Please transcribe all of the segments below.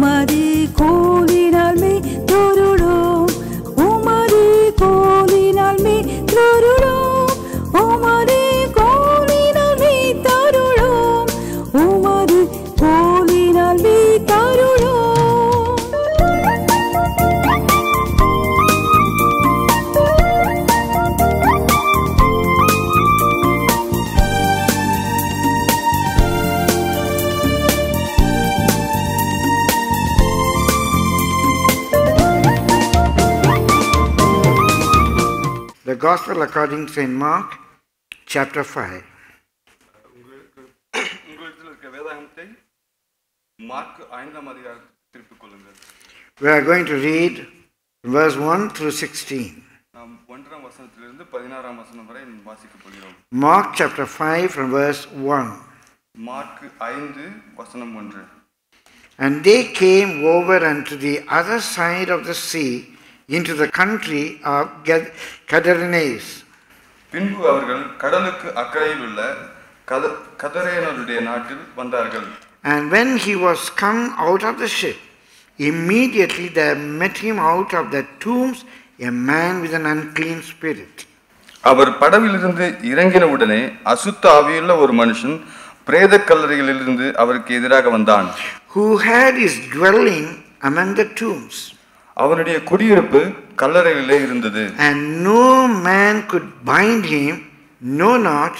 உமது கோலினால் மே தொருளோம் உமது கோலினால் மே தொருளோம் உமது கோலினால் மே தருளோம் உமது கோலினால் மே தருளோம். The Gospel according to St. Mark, chapter 5. We are going to read verse 1 through 16. Mark chapter 5 from verse 1. And they came over unto the other side of the sea, into the country of Gadarenes. பின்பு அவர்கள் கடலுக்கு அக்கறையில் உள்ள கதரேனருடைய நாட்டில் வந்தார்கள். And when he was come out of the ship, immediately there met him out of the tombs a man with an unclean spirit. அவர் படவிலிருந்து இறங்கின உடனே அசுத்த ஆவியுள்ள ஒரு மனுஷன் பிரேத கல்லறைகளிலிருந்து அவருக்கு எதிராக வந்தான். Who had his dwelling among the tombs. அவனுடைய குடியிருப்பு கல்லறைகளிலே இருந்தது. And no man could bind him, no not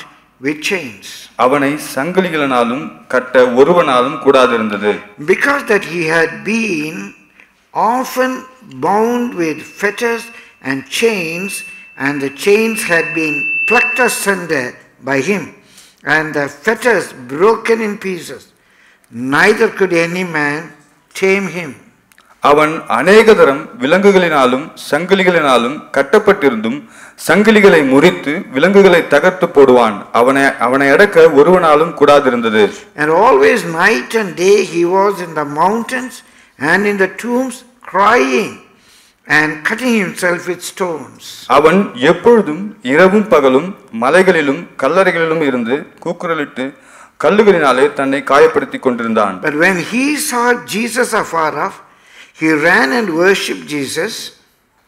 with chains. அவனை சங்கிலிகளினாலும் கட்ட ஒருவனாலும் கூடாதிருந்தது. Because that he had been often bound with fetters and chains, and the chains had been plucked asunder by him, and the fetters broken in pieces, neither could any man tame him. அவன் அநேகதரம் விலங்குகளினாலும் சங்கிலிகளினாலும் கட்டப்பட்டிருந்தும் சங்கிலிகளை முறித்து விலங்குகளை தகர்த்து போடுவான். அவனை அடக்க ஒருவனாலும் கூடாதிருந்தது. And always night and day he was in the mountains and in the tombs crying and cutting himself with stones. அவன் எப்பொழுதும் இரவும் பகலும் மலைகளிலும் கல்லறைகளிலும் இருந்து கூக்குரலிட்டு கல்லுகளினாலே தன்னை காயப்படுத்திக் கொண்டிருந்தான். But when he saw Jesus afar off, he ran and worshipped Jesus.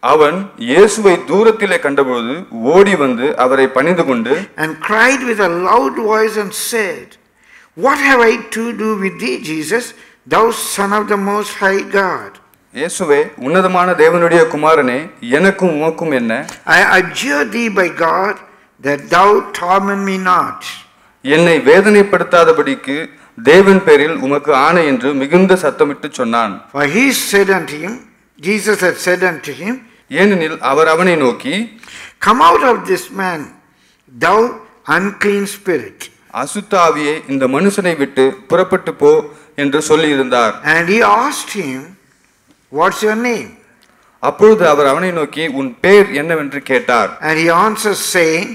அவன் இயேசுவை தூரத்திலே கண்டபோது ஓடி வந்து அவரை பணிந்து கொண்டு and cried with a loud voice and said, What have I to do with thee, Jesus, thou Son of the Most High God? இயேசுவே உன்னதமான தேவனுடைய குமாரனே எனக்கும் உமக்கும் என்ன? I adjure thee by God that thou torment me not. என்னை வேதனைப்படுத்தாதபடிக்கு தேவன் பேரில் உமக்கு ஆணை என்று மிகுந்த சத்தமிட்டு சொன்னான். For he said unto him, Jesus had said unto him, ஏனெனில் அவர் அவனை நோக்கி, Come out of this man, thou unclean spirit. அசுத்த ஆவியே இந்த மனுஷனை விட்டு புறப்பட்டு போ என்று சொல்லி இருந்தார். And he asked him, What's your name? அப்பொழுது அவர் அவனை நோக்கி உன் பேர் என்னவென்று கேட்டார். And he answered saying,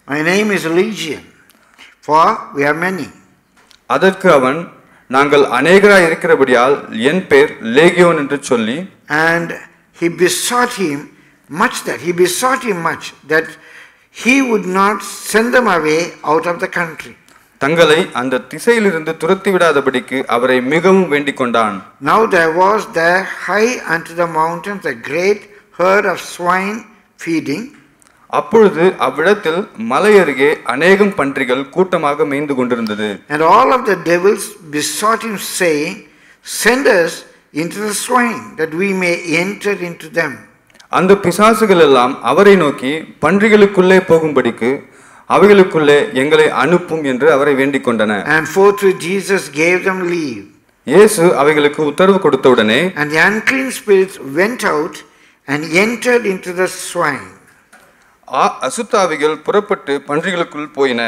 My name is Legion, for we are many. அதற்கு அவன் நாங்கள் அநேகராய் இருக்கிறபடியால் என் பேர் லேகியோன் என்று சொல்லி and he besought him much that he would not send them away out of the country. தங்களை அந்த திசையிலிருந்து துரத்தி விடாதபடிக்கு அவரை மிகவும் வேண்டிக் கொண்டான். Now there was there high unto the mountains a great herd of swine feeding. அப்பொழுது அவ்விடத்தில் மலை அருகே அநேகம் பன்றிகள் கூட்டமாக மேய்ந்து கொண்டிருந்தது. And all of the devils besought him, saying, Send us into the swine, that we may enter into them. அந்த பிசாசுகள் எல்லாம் அவரை நோக்கி பன்றிகளுக்குள்ளே போகும்படிக்கு அவைகளுக்குள்ளே எங்களை அனுப்பும் என்று அவரை வேண்டிக் கொண்டன. And forthwith Jesus gave them leave. இயேசு அவைகளுக்கு உத்தரவு கொடுத்தவுடனே And the unclean spirits went out and entered into the swine. அசுத்தாவிகள் புறப்பட்டு பன்றிகளுக்குள் போயின.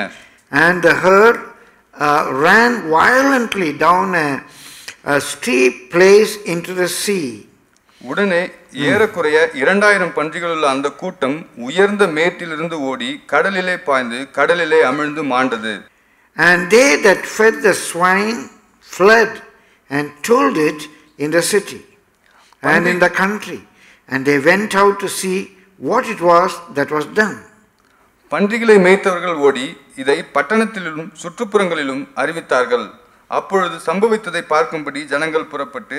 And the herd ran violently down a steep place into the sea. உடனே ஏறக்குறைய 2000 பன்றிகளுள்ள அந்த கூட்டம் உயர்ந்த மேட்டிலிருந்து ஓடி கடலிலே பாய்ந்து கடலிலே அமிழ்ந்து மாண்டது. And they that fed the swine fled and told it in the city and in the country, and they went out to see what it was that was done. பன்றிகளை மேய்த்தவர்கள் ஓடி இதை பட்டணத்திலும் சுற்றுப்புறங்களிலும் அறிவித்தார்கள். அப்பொழுது சம்பவித்ததை பார்க்கும்படி ஜனங்கள் புறப்பட்டு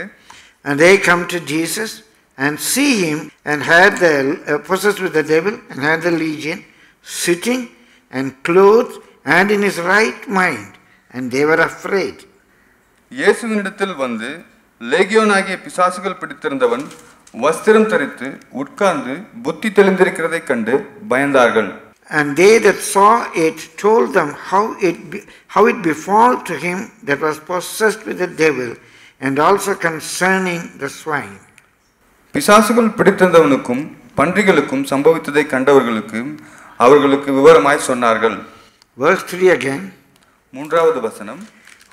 And they come to Jesus and see him and had the possessed with the devil and had the legion, sitting and clothed and in his right mind, and they were afraid. இயேசுவினிடத்தில் வந்து லேகியோனாகிய பிசாசுகள் பிடித்திருந்தவன் வஸ்திரம் தரித்து உட்கார்ந்து புத்தி தெளிந்திருக்கிறதைக் கண்டு பயந்தார்கள். And they that saw it told them how it befall to him that was possessed with the devil, and also concerning the swine. பிசாசுகள் பிடித்திருந்தவனுக்கும் பன்றிகளுக்கும் சம்பவித்ததை கண்டவர்களுக்கு அவர்களுக்கு விவரமாய் சொன்னார்கள். Verse 3 again. மூன்றாவது வசனம்.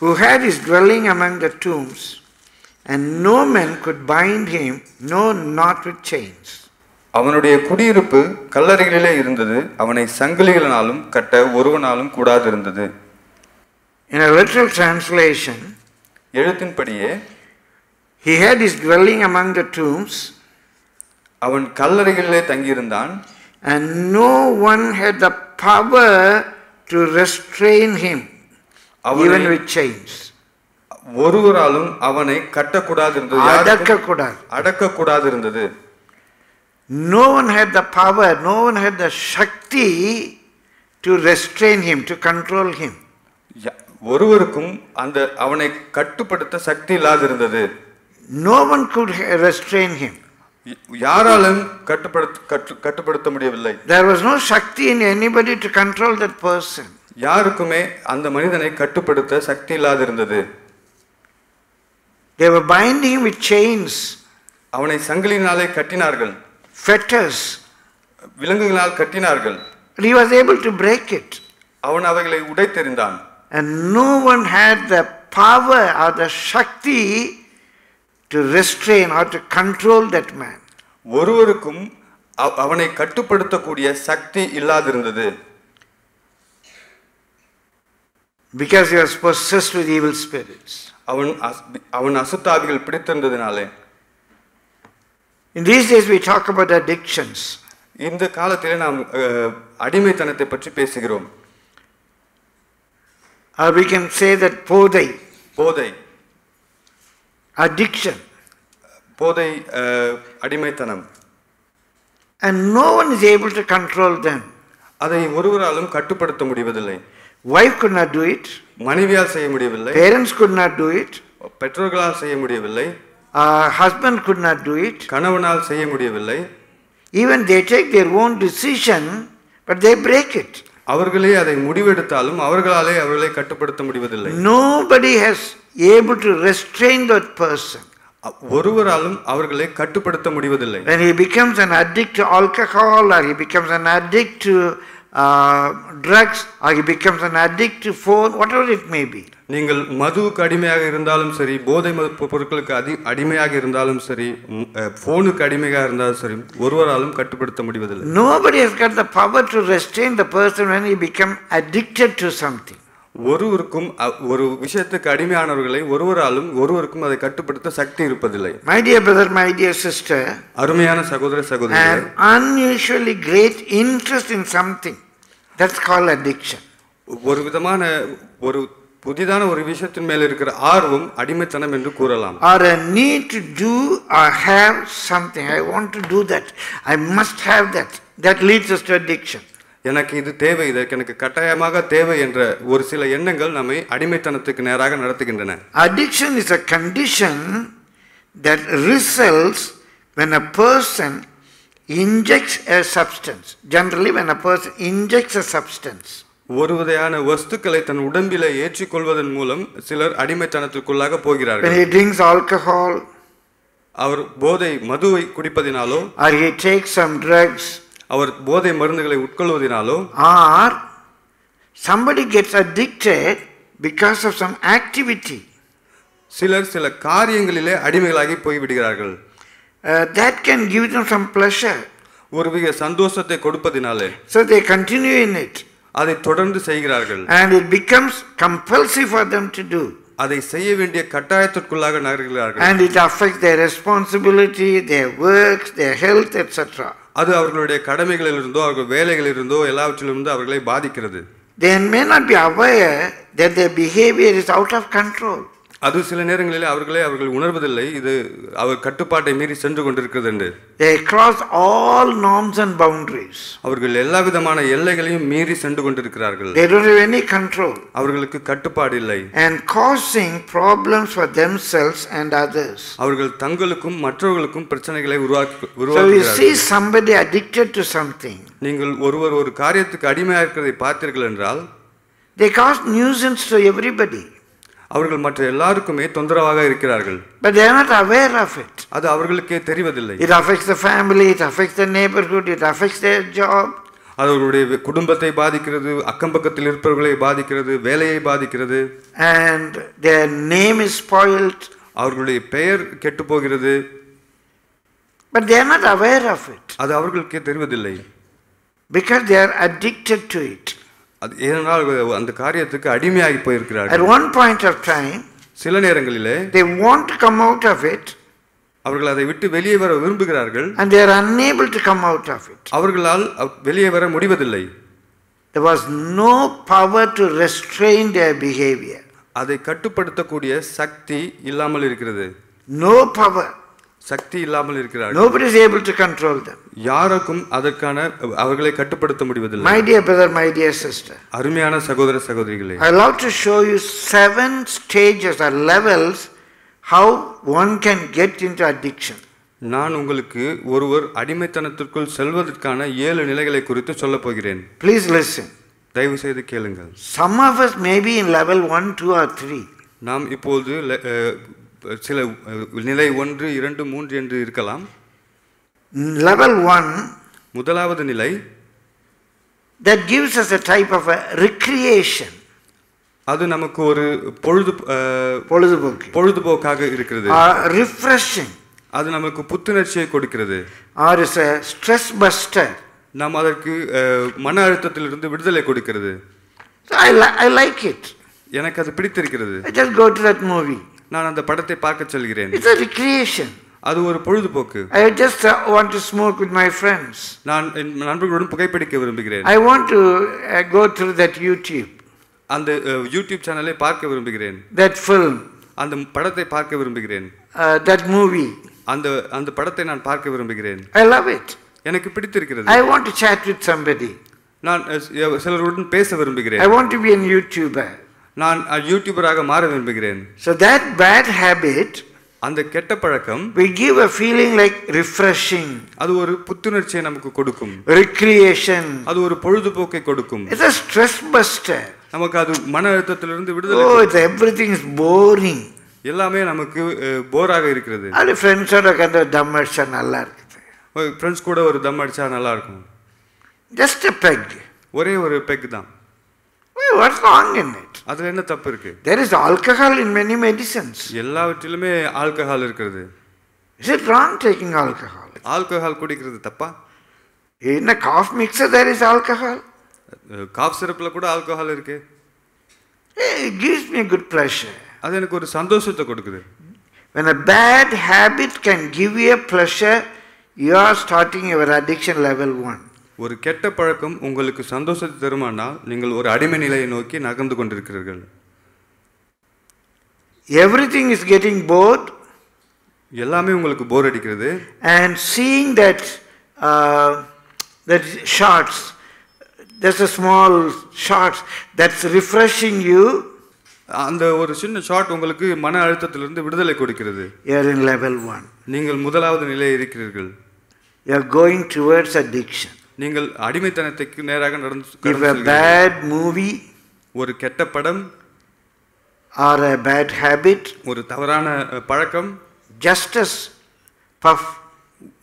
Who had his dwelling among the tombs, and no man could bind him, no, not with chains. அவனுடைய குடியிருப்பு கல்லறைகளிலே இருந்தது, அவனை சங்கிலிகளினாலும் கட்ட ஒருவனாலும் கூடாதிருந்தது. In a literal translation, எழுத்தின்படியே he had his dwelling among the tombs, அவன் கல்லறைகளிலே தங்கியிருந்தான், and no one had the power to restrain him, even with chains. ஒருவராலும் அவனை கட்டக்கூடாதிருந்தது, அடக்கக்கூடாதிருந்தது. No one had the power, no one had the Shakti to restrain him, to control him. ஒருவருக்கும் அந்த அவனை கட்டுப்படுத்த சக்தி இல்லாதிருந்தது. No one could restrain him. யாராலும் கட்டுப்படுத்த முடியவில்லை. There was no Shakti in anybody to control that person. யாருக்குமே அந்த மனிதனை கட்டுப்படுத்த சக்தி இல்லாதிருந்தது. They were binding him with chains. அவனை சங்கிலினாலே கட்டினார்கள். Fetters. விலங்குகளால் கட்டினார்கள். He was able to break it. அவன் அவைகளை உடைத்தெறிந்தான். And no one had the power or the Shakti to restrain or to control that man. ஒருவருக்கும் அவனை கட்டுப்படுத்தக்கூடிய சக்தி இல்லாதிருந்தது. Because he was possessed with evil spirits. அவன் அசுத்தாவிகள் பிடித்திருந்ததினாலே. In these days we talk about addictions. இந்த காலத்திலே நாம் அடிமைத்தனத்தை பற்றி பேசுகிறோம். Or we can say that போதை, addiction, போதை, அடிமைத்தனம். And no one is able to control them. அதை ஒருவராலும் கட்டுப்படுத்த முடிவதில்லை. Wife could not do it. மனைவியால் செய்ய முடியவில்லை. Parents could not do it. பெற்றோர்களால் செய்ய முடியவில்லை. Husband could not do it. கணவனால் செய்ய முடியவில்லை. Even they take their own decision, but they break it. அவர்களே அதை முடிவெடுத்தாலும் அவர்களாலே அவர்களை கட்டுப்படுத்த முடிவதில்லை. Nobody has able to restrain that person. ஒருவராலும் அவர்களை கட்டுப்படுத்த முடிவதில்லை. When he becomes an addict to alcohol, or he becomes an addict to drugs, or he becomes an addict to phone, whatever it may be. நீங்கள் மதுவுக்கு அடிமையாக இருந்தாலும் சரி, போதை பொருட்களுக்கு அடிமையாக இருந்தாலும் சரி, போனுக்கு அடிமையாக இருந்தாலும் சரி, ஒருவராலும் கட்டுப்படுத்த முடிவதில்லை. Nobody has got the power to restrain the person when he become addicted to something. ஒருவருக்கும் ஒரு விஷயத்துக்கு அடிமையானவர்களை ஒருவருக்கும் அதை கட்டுப்படுத்த சக்தி இருப்பதில்லை. My dear brother, my dear sister, அருமையான சகோதர சகோதரிகளே, an unusually great interest in something, that's called addiction. ஒரு விதமான ஒரு புதிதான ஒரு விஷயத்தின் மேல் இருக்கிற ஆர்வம் அடிமைத்தனம் என்று கூறலாம். Or a need to do or have something. I want to do that. I must have that. That leads us to addiction. எனக்கு இது தேவை, இதற்கு எனக்கு கட்டாயமாக தேவை என்ற ஒரு சில எண்ணங்கள் நம்மை அடிமைத்தனத்துக்கு நேராக நடத்துகின்றன. Addiction is a condition that results when a person injects a substance. Generally when a person injects a substance. ஒரு வகையான வஸ்துக்களை தன் உடம்பிலே ஏற்றிக்கொள்வதன் மூலம் சிலர் அடிமைத்தனத்திற்குள்ளாக போகிறார்கள். When he drinks alcohol, அவர் போதை மதுவை குடிப்பதினாலோ, or he takes some drugs, அவர் போதை மருந்துகளை உட்கொள்வதினாலோ, or somebody gets addicted because of some activity. சிலர் சில காரியங்களிலே அடிமைகளாகி போய்விடுகிறார்கள். That can give them some pleasure. ஒருவித சந்தோஷத்தை கொடுப்பதினாலே, so they continue in it. அதை தொடர்ந்து செய்கிறார்கள். And it becomes compulsive for them to do. அதை செய்ய வேண்டிய கட்டாயத்திற்குள்ளாக நகர்கிறார்கள். And it affects their responsibility, their works, their health, etc. அது அவர்களுடைய கடமைகளிலிருந்தோ அவர்கள் வேலைகளிலிருந்தோ எல்லாவற்றிலிருந்தோ அவர்களை பாதிக்கிறது. They may not be aware that their behavior is out of control. அது சில நேரங்களில் அவர்கள் உணர்வதில்லை இது அவர் கட்டுப்பாட்டை மீறி சென்று கொண்டிருக்கிறது என்று. They cross all norms and boundaries. அவர்கள் எல்லா விதமான எல்லைகளையும் மீறி சென்று கொண்டிருக்கிறார்கள். They don't have any control. அவர்களுக்கு கட்டுப்பாடு இல்லை. And causing problems for themselves and others. அவர்கள் தங்களுக்கும் மற்றவர்களுக்கும் பிரச்சனைகளை So உருவாக்குகிறார்கள். you see somebody addicted to something. நீங்கள் ஒருவர் ஒரு காரியத்துக்கு அடிமையாக இருக்கிறதை பார்த்தீர்கள் என்றால் They cause nuisance to everybody. அவர்கள் மற்ற எல்லாருக்குமே தொந்தரவாக இருக்கிறார்கள். But they are not aware of it. அது அவர்களுக்கே தெரிவதில்லை. It affects the family, it affects the neighborhood, it affects their job. அது அவர்களுடைய குடும்பத்தை பாதிக்கிறது, அக்கம் பக்கத்தில் இருப்பவர்களை பாதிக்கிறது, வேலையை பாதிக்கிறது. And their name is spoiled. அவர்களுடைய பெயர் கெட்டு போகிறது. But they are not aware of it. அது அவர்களுக்கே தெரிவதில்லை. Because they are addicted to it. அது ஏனென்றால் அந்த காரியத்துக்கு அடிமையாகி At போயிருக்கிறார்கள். one point of time, சில நேரங்களிலே they want to come out of it. அவர்கள் அதை விட்டு வெளியே வர விரும்புகிறார்கள். And they are unable to come out of it. அவர்களால் வெளியே வர முடிவதில்லை. There was no power to restrain their behavior. அதை கட்டுப்படுத்தக்கூடிய சக்தி இல்லாமல் இருக்கிறது. No power. சக்தி இல்லாமல் இருக்கிறார்கள். Nobody is able to control them. யாருக்கும் அதற்கான அவர்களை கட்டுப்படுத்த முடிவதில்லை. My dear brother, my dear sister, அருமையான சகோதர சகோதரிகளே, I love to show you 7 stages or levels how one can get into addiction. நான் உங்களுக்கு ஒருவர் அடிமைத்தனத்திற்குள் செல்வதற்கான 7 நிலைகளை குறித்து சொல்லப் போகிறேன். Please listen. தயவு செய்து கேளுங்கள். Some of us may be in level 1, 2 or 3. நாம் இப்போது சில நிலை 1, 2, 3 என்று இருக்கலாம். Level 1, முதலாவது நிலை, that gives us a type of a recreation. அது நமக்கு ஒரு பொழுதுபோக்காக இருக்கிறது. Refreshing. அது நமக்கு புத்துணர்ச்சியை கொடுக்கிறது. Or is a stress buster. நாம் அதற்கு மன அழுத்தத்திலிருந்து விடுதலை கொடுக்கிறது. So I like it. எனக்கு அது பிடித்திருக்கிறது. I just go to that movie. நான் அந்த படத்தை பார்க்க செல்கிறேன். It's a recreation. அது ஒரு பொழுதுபோக்கு. I just want to smoke with my friends. நான் என் நண்பர்களுடன் புகைப்பிடிக்க விரும்புகிறேன். I want to go through that YouTube. அந்த யூடியூப் சேனலை பார்க்க விரும்புகிறேன். That film. அந்த படத்தை பார்க்க விரும்புகிறேன். That movie. அந்த படத்தை நான் பார்க்க விரும்புகிறேன். I love it. எனக்கு பிடித்திருக்கிறது. I want to chat with somebody. நான் சிலருடன் பேச விரும்புகிறேன். I want to be a YouTuber. நான் யூடியூபராக மாற விரும்புகிறேன். So that bad habit, அந்த கெட்ட பழக்கம், will give a feeling like refreshing. அது ஒரு புத்துணர்ச்சியை நமக்கு கொடுக்கும். Recreation. அது ஒரு பொழுதுபோக்கை கொடுக்கும். It's a stress buster. நமக்கு அது மன அழுத்தத்திலிருந்து விடுதலை. Oh, everything is boring. எல்லாமே நமக்கு போராக இருக்கிறது. அது ஃப்ரெண்ட்ஸோட கண்ட தம் அடிச்சா நல்லா இருக்குது. ஃப்ரெண்ட்ஸ் கூட ஒரு தம் அடிச்சா நல்லா இருக்கும். Just a peg. ஒரே ஒரு பெக் தான். What's wrong in it? அதுல என்ன தப்பு இருக்கு? There is alcohol in many medicines. எல்லாவற்றிலுமே ஆல்கஹால் இருக்கிறது. Is it wrong taking alcohol? Alcohol குடிக்கிறது தப்பா? In a cough mixer there is alcohol. Cough சிரப்ல கூட ஆல்கஹால் இருக்கு. It gives me good pleasure. அது எனக்கு ஒரு சந்தோஷத்தை கொடுக்குது. When a bad habit can give you a pleasure, you are starting your addiction level 1. ஒரு கெட்ட பழக்கம் உங்களுக்கு சந்தோஷத்தை தருமானால் நீங்கள் ஒரு அடிமை நிலையை நோக்கி நகர்ந்து கொண்டிருக்கிறீர்கள். Everything is getting bored. எல்லாமே உங்களுக்கு போர் அடிக்கிறது. And seeing that shots, there's a small shots that's refreshing you. அந்த ஒரு சின்ன ஷாட் உங்களுக்கு மன அழுத்தத்திலிருந்து விடுதலை கொடுக்கிறது. You are in level 1. நீங்கள் முதலாவது நிலையில் இருக்கிறீர்கள். You are going towards addiction. நீங்கள் அடிமைத்தனத்துக்கு நேராக நடந்து If a bad movie, ஒரு கெட்ட படம், or a bad habit, ஒரு தவறான பழக்கம், just as puff,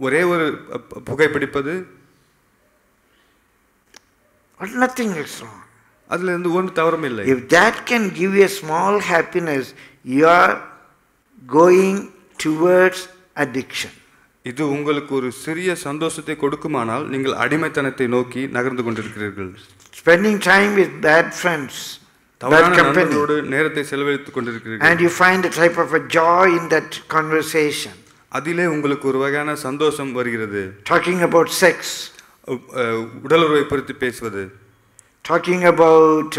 ஒரே ஒரு புகைப்பிடிப்பது, nothing is wrong. அதுல இருந்து ஒரு தவறும் இல்லை. If that can give you a small happiness, you are going towards addiction. இது உங்களுக்கு ஒரு சிறிய சந்தோஷத்தை கொடுக்குமானால் நீங்கள் அடிமைத்தனத்தை நோக்கி நகர்ந்து கொண்டிருக்கிறீர்கள். Spending time with bad friends, bad company, நேரத்தை செலவழித்துக் கொண்டிருக்கிறீர்கள். and you find a type of a joy in that conversation. அதிலே உங்களுக்கு ஒரு வகையான சந்தோஷம் வருகிறது. Talking about sex, உடலுறவை பற்றி பேசுவது, talking about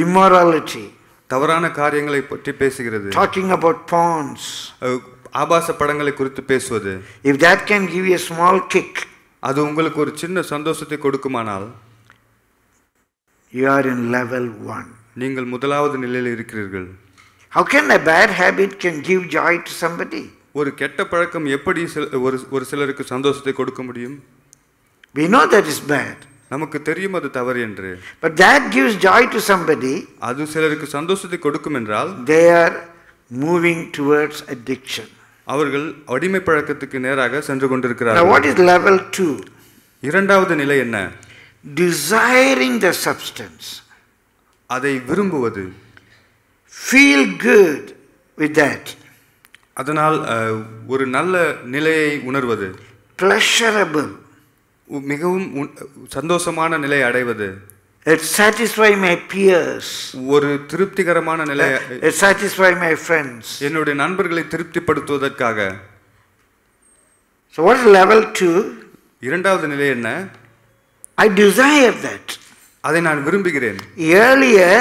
immorality, தவறான காரியங்களை பற்றி பேசுகிறது. Talking about pawns. ஆபாச படங்களை குறித்து பேசுவது. If that can give you a small kick, அது உங்களுக்கு ஒரு சின்ன சந்தோஷத்தை கொடுக்குமானால், you are in level 1. நீங்கள் முதலாவது நிலையில் இருக்கிறீர்கள். How can a bad habit can give joy to somebody? ஒரு கெட்ட பழக்கம் எப்படி ஒரு சிலருக்கு சந்தோஷத்தை கொடுக்க முடியும்? We know that is bad. நமக்கு தெரியும் அது தவறு என்று. But that gives joy to somebody. அது சிலருக்கு சந்தோஷத்தை கொடுக்கும் என்றால், they are moving towards addiction. அவர்கள் அடிமை பழக்கத்துக்கு நேராக சென்று கொண்டிருக்கிறார்கள். Now what is level 2? இரண்டாவது நிலை என்ன? Desiring the substance. அதை விரும்புவது. Feel good with that. அதனால் ஒரு நல்ல நிலையை உணர்வது. Pleasurable. மிகவும் சந்தோஷமான நிலையை அடைவது. It satisfy my peers. ஒரு திருப்திகரமான நிலை. It satisfy my friends. என்னுடைய நண்பர்களை திருப்திப்படுத்துவதற்காக. So what is level 2? இரண்டாவது நிலை என்ன? I desire that. அதை நான் விரும்புகிறேன். Earlier,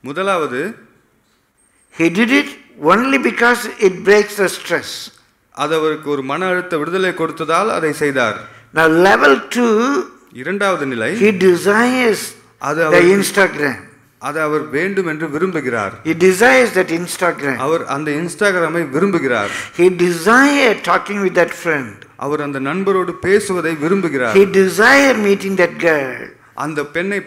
முதலாவது, he did it only because it breaks the stress. அது அவருக்கு ஒரு மன அழுத்த விடுதலை கொடுத்ததால் அதை செய்தார். Now level 2, இரண்டாவது நிலை, he desires the Instagram. அது அவர் வேண்டும் என்று விரும்புகிறார். He desires that Instagram. அவர் அந்த இன்ஸ்டாகிராமை விரும்புகிறார். He desires talking with that friend. அவர் அந்த நண்பரோடு பேசுவதை விரும்புகிறார். He desires meeting that girl. அந்த பெண்ணை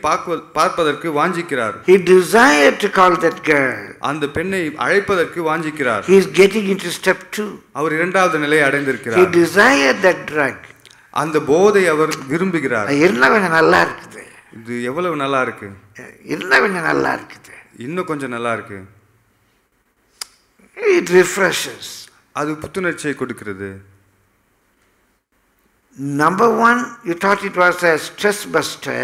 பார்ப்பதற்கு வாஞ்சிக்கிறார். He desires to call that girl. அந்த பெண்ணை அழைப்பதற்கு வாஞ்சிக்கிறார். He is getting into step 2. அவர் இரண்டாவது நிலையை அடைந்திருக்கிறார். He desires that drug. அந்த போதை அவர் விரும்புகிறார். இன்னும் நல்லா இருக்குது. இது எவ்வளவு நல்லா இருக்கு. இன்னும் நல்லா இருக்குது. இன்னும் கொஞ்சம் நல்லா இருக்கு. It refreshes. அது புத்துணர்ச்சியை கொடுக்கிறது. Number 1, you thought it was a stress buster.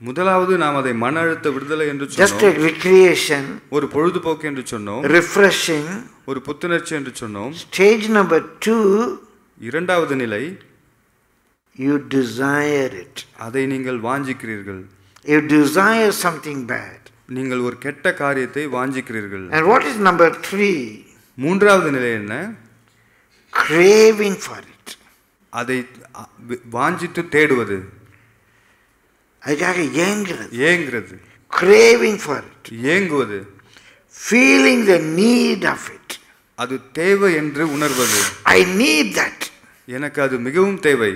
முதலாவது நாம் அதை மன அழுத்த விடுதலை என்று சொன்னோம். Just a recreation. ஒரு பொழுதுபோக்கு என்று சொன்னோம். Refreshing. ஒரு புத்துணர்ச்சி என்று சொன்னோம். Stage number 2, இரண்டாவது நிலை, you desire it. அதை நீங்கள் வாஞ்சிக்கிறீர்கள். You desire something bad. நீங்கள் ஒரு கெட்ட காரியத்தை வாஞ்சிக்கிறீர்கள். And what is number 3? மூன்றாவது நிலை என்ன? Craving for it. அதை வாஞ்சித்து தேடுவது. அதுக்காக ஏங்குறது. Craving for it. ஏங்குவது. Feeling the need of it. அது தேவை என்று உணர்வது. I need that. எனக்கு அது மிகவும் தேவை.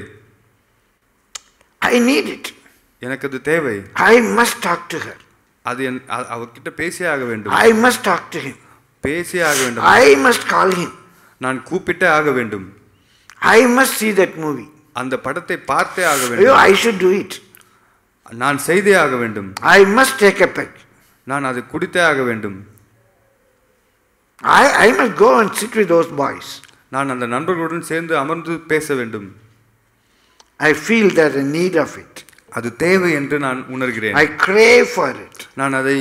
I need it. எனக்கு அது தேவை. I must talk to her. அது அவர்கிட்ட பேசியே ஆக வேண்டும். I must talk to him. பேசியே ஆக வேண்டும். I must call him. நான் கூப்பிட்டே ஆக வேண்டும். I must see that movie. அந்த படத்தை பார்த்தே ஆக வேண்டும். I should do it. நான் செய்தே ஆக வேண்டும். I must take a peg. நான் அதை குடித்தே ஆக வேண்டும். I must go and sit with those boys. நான் அந்த நண்பர்களுடன் சேர்ந்து அமர்ந்து பேச வேண்டும். I feel that a need of it. அது தேவை என்று நான் உணர்கிறேன். I crave for it. நான் அதை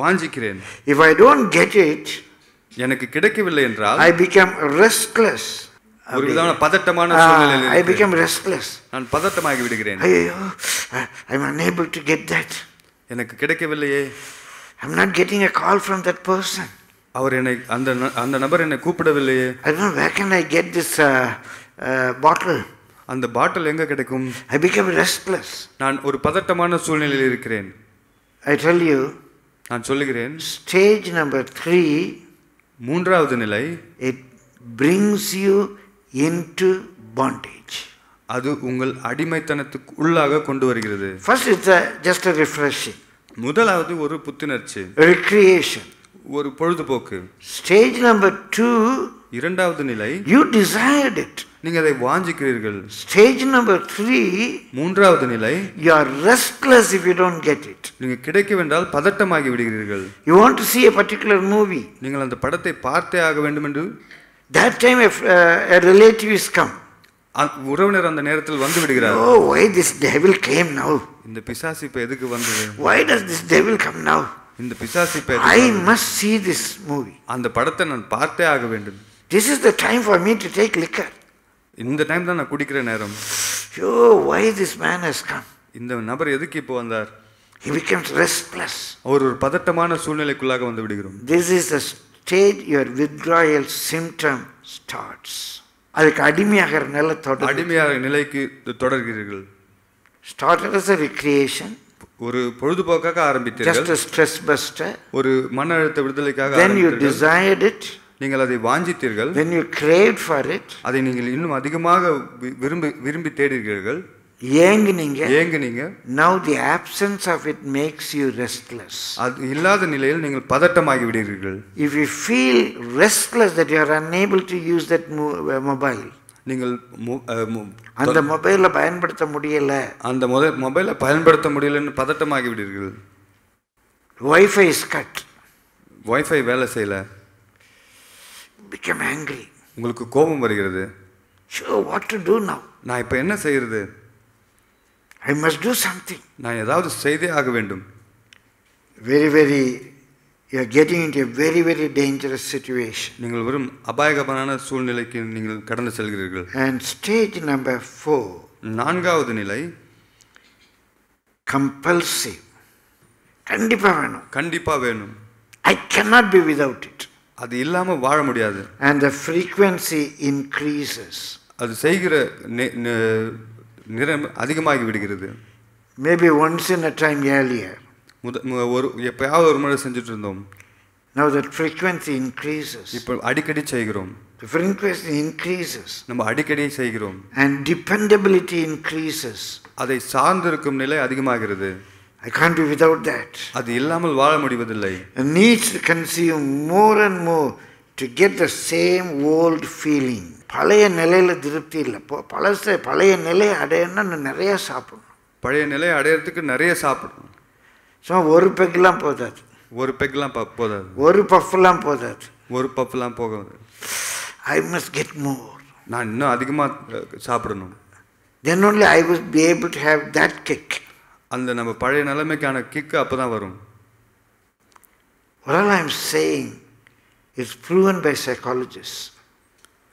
வாஞ்சிக்கிறேன். If I don't get it, எனக்கு கிடைக்கவில்லை என்றால் I become restless. ஒரு விதமான பதட்டமான சூழ்நிலையில் I become restless. நான் பதட்டமாகி விடுகிறேன். ஐயோ, I am unable to get that. எனக்கு கிடைக்கவில்லையே. I am not getting a call from that person. அவர் என்னை அந்த நபர் என்னை கூப்பிடவில்லையே. I don't know where can I get this bottle. அந்த பாட்டில் எங்க கிடைக்கும்? I become restless. நான் ஒரு பதட்டமான சூழ்நிலையில் இருக்கிறேன். I tell you, நான் சொல்லுகிறேன், stage number 3, மூன்றாவது நிலை, it brings you into bondage. அது உங்கள் அடிமைத்தனத்துக்கு உள்ளாக கொண்டு வருகிறது. First it's just a refreshing. முதலாவது ஒரு புத்துணர்ச்சி, recreation, ஒரு பொழுதுபோக்கு. Stage number 2, இரண்டாவது நிலை, you desired it. நீங்க அதை வாஞ்சிக்கிறீர்கள். Stage number 3, மூன்றாவது நிலை, you are restless if you don't get it. நீங்க கிடைக்கவென்றால் பதட்டமாகி விடுகிறீர்கள். You want to see a particular movie. நீங்கள் அந்த படத்தை பார்த்தே ஆக வேண்டும் என்று. That time a relative is come. உறவினர் அந்த நேரத்தில் வந்து விடுகிறார். Oh, why this devil came now? இந்த பிசாசு இப்ப எதுக்கு வந்தது? Why does this devil come now? இந்த பிசாசு இப்ப I must see this movie. அந்த படத்தை நான் பார்த்தே ஆக வேண்டும். This is the time for me to take liquor. இந்த டைம் தான் நான் குடிக்கிற நேரம். Oh, why this man has come? இந்த நபர் எதுக்கு இப்போ வந்தார்? He becomes restless. ஒரு பதட்டமான சூழ்நிலைக்குள்ளாக வந்து விடுகிறோம். This is the stage your withdrawal symptom starts. அதுக்கு அடிமையாகிற நிலை தொடர். அடிமையாக நிலைக்கு தொடர்கிறீர்கள். Started as a recreation. ஒரு பொழுதுபோக்காக ஆரம்பித்தீர்கள். Just a stress buster. ஒரு மன அழுத்த விடுதலைக்காக Then you desired it. நீங்கள் அதை வாஞ்சித்தீர்கள். Then you craved for it. அதை நீங்கள் இன்னும் அதிகமாக விரும்பி தேடுகிறீர்கள். ஏங்குனீங்க. Now the absence of it makes you restless. அது இல்லாத நிலையில் நீங்கள் பதட்டமாகி விடுகிறீர்கள். If you feel restless that you are unable to use that mobile, நீங்கள் அந்த மொபைலை பயன்படுத்த முடியல, அந்த மொபைலை பயன்படுத்த முடியலன்னு பதட்டமாகி விடுகிறீர்கள். Wi-Fi is cut. Wi-Fi வேலை செய்யல. Become angry. உங்களுக்கு கோபம் வருகிறது. Sure, what to do now? நான் இப்போ என்ன செய்யறது? I must do something. நான் ஏதாவது செய்தே ஆக வேண்டும். You are getting into a very, very dangerous situation. நீங்கள் வெறும் அபாயகரமான சூழ்நிலைக்கு நீங்கள் கடந்து செல்கிறீர்கள். And stage number 4. நான்காவது நிலை compulsive. கண்டிப்பா வேணும். I cannot be without it. அது இல்லாம வாழ முடியாது. And the frequency increases. அது செய்கிற நிறம் அதிகமாகி விடுகிறது. Maybe once in a time earlier. எப்பயாவது ஒரு முறை செஞ்சுட்டு இருந்தோம். Now that frequency increases. இப்போ அடிக்கடி செய்கிறோம். The frequency increases. நம்ம அடிக்கடி செய்கிறோம். And dependability increases. அதை சார்ந்திருக்கும் நிலை அதிகமாகிறது. I can't be without that. அது இல்லாமல் வாழ முடிவதில்லை. It needs to consume more and more to get the same old feeling. பழைய நிலையில திருப்தி இல்லை. பழைய நிலை அடையணும்னா நிறைய சாப்பிடணும். பழைய நிலை அடையறதுக்கு நிறைய சாப்பிடணும். ஸோ ஒரு பெக்லாம் போதாது. ஒரு பெக்லாம் போதாது. ஒரு பஃப்லாம் போதாது. ஒரு பஃப்லாம் போகாது. I must get more. நான் இன்னும் அதிகமாக சாப்பிடணும். Then only I would be able to have that kick. அந்த நம்ம பழைய நிலைமைக்கான கிக் அப்பதான் வரும். What all I am saying is proven by psychologists.